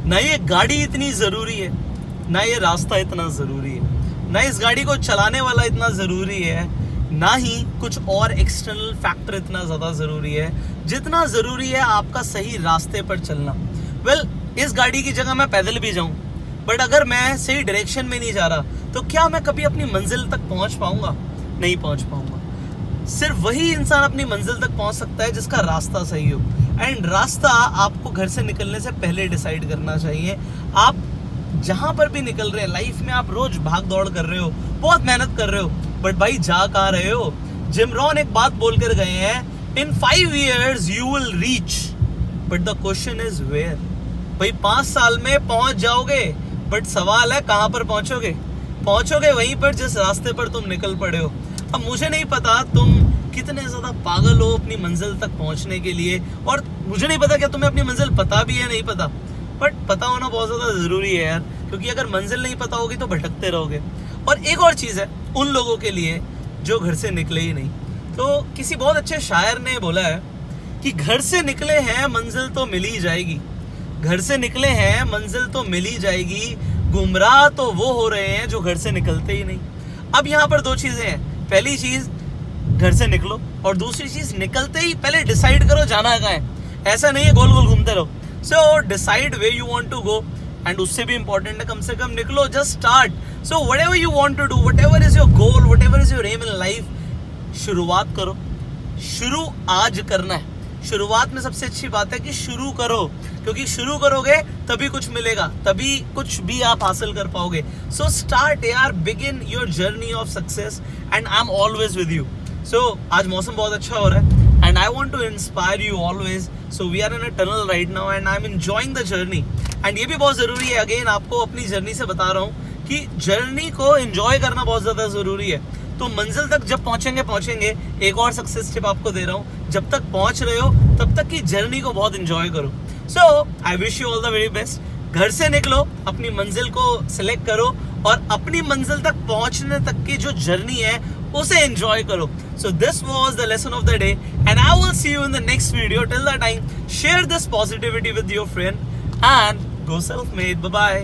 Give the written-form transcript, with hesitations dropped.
ना ये गाड़ी इतनी जरूरी है, ना ये रास्ता इतना जरूरी है, ना इस गाड़ी को चलाने वाला इतना जरूरी है, ना ही कुछ और एक्सटर्नल फैक्टर इतना ज्यादा जरूरी है जितना जरूरी है आपका सही रास्ते पर चलना। वेल, इस गाड़ी की जगह मैं पैदल भी जाऊं, बट अगर मैं सही डायरेक्शन में नहीं जा रहा तो क्या मैं कभी अपनी मंजिल तक पहुंच पाऊंगा? नहीं पहुंच पाऊंगा। सिर्फ वही इंसान अपनी मंजिल तक पहुंच सकता है जिसका रास्ता सही हो। एंड रास्ता आपको घर से निकलने से पहले डिसाइड करना चाहिए। आप जहां पर भी निकल रहे हैं लाइफ में, आप रोज भाग दौड़ कर रहे हो, बहुत मेहनत कर रहे हो, बट भाई जा कहाँ रहे हो? जिम रॉन एक बात बोल कर गए हैं, इन 5 years you will reach, but the question is where। भाई 5 साल में पहुंच जाओगे, बट सवाल है कहां पर पहुंचोगे? पहुंचोगे वहीं पर जिस रास्ते पर तुम निकल पड़े हो। अब मुझे नहीं पता तुम कितने ज्यादा पागल हो अपनी मंजिल तक पहुंचने के लिए, और मुझे नहीं पता क्या तुम्हें अपनी मंजिल पता भी है, नहीं पता, बट पता होना बहुत ज्यादा जरूरी है यार, क्योंकि अगर मंजिल नहीं पता होगी तो भटकते रहोगे। और एक और चीज है उन लोगों के लिए जो घर से निकले ही नहीं। तो किसी बहुत अच्छे शायर ने बोला है कि घर से निकले हैं मंजिल तो मिल ही जाएगी, घर से निकले हैं मंजिल तो मिल ही जाएगी, गुमराह तो वो हो रहे हैं जो घर से निकलते ही नहीं। अब यहाँ पर 2 चीजें हैं। पहली चीज, घर से निकलो, और दूसरी चीज, निकलते ही पहले डिसाइड करो जाना कहाँ है। ऐसा नहीं है गोल गोल घूमते रहो। So decide way you want to go, and उससे भी इंपॉर्टेंट है कम से कम निकलो, just start. So whatever you want to do, whatever is your goal, whatever is your aim in life, शुरुआत करो। शुरू आज करना है। शुरुआत में सबसे अच्छी बात है कि शुरू करो, क्योंकि शुरू करोगे तभी कुछ मिलेगा, तभी कुछ भी आप हासिल कर पाओगे। सो स्टार्ट यार, begin your journey of success, and I am always with you. So आज मौसम बहुत अच्छा हो रहा है, and I want to inspire you always. So we are in a tunnel right now, and I am enjoying the journey. And ये भी बहुत जरूरी है, अगेन आपको अपनी जर्नी से बता रहा हूँ कि जर्नी को एंजॉय करना बहुत ज्यादा जरूरी है। तो मंजिल तक जब पहुंचेंगे, एक और सक्सेस टिप आपको दे रहा हूँ, जब तक पहुंच रहे हो तब तक की जर्नी को बहुत एंजॉय करो। So I wish you all the very best. घर से निकलो, अपनी मंजिल को सिलेक्ट करो, और अपनी मंजिल तक पहुंचने तक की जो जर्नी है उसे एंजॉय करो। So this was the lesson of the day, and I will see you in the next video. Till the time, share this positivity with your friend and go self-made. Bye-bye.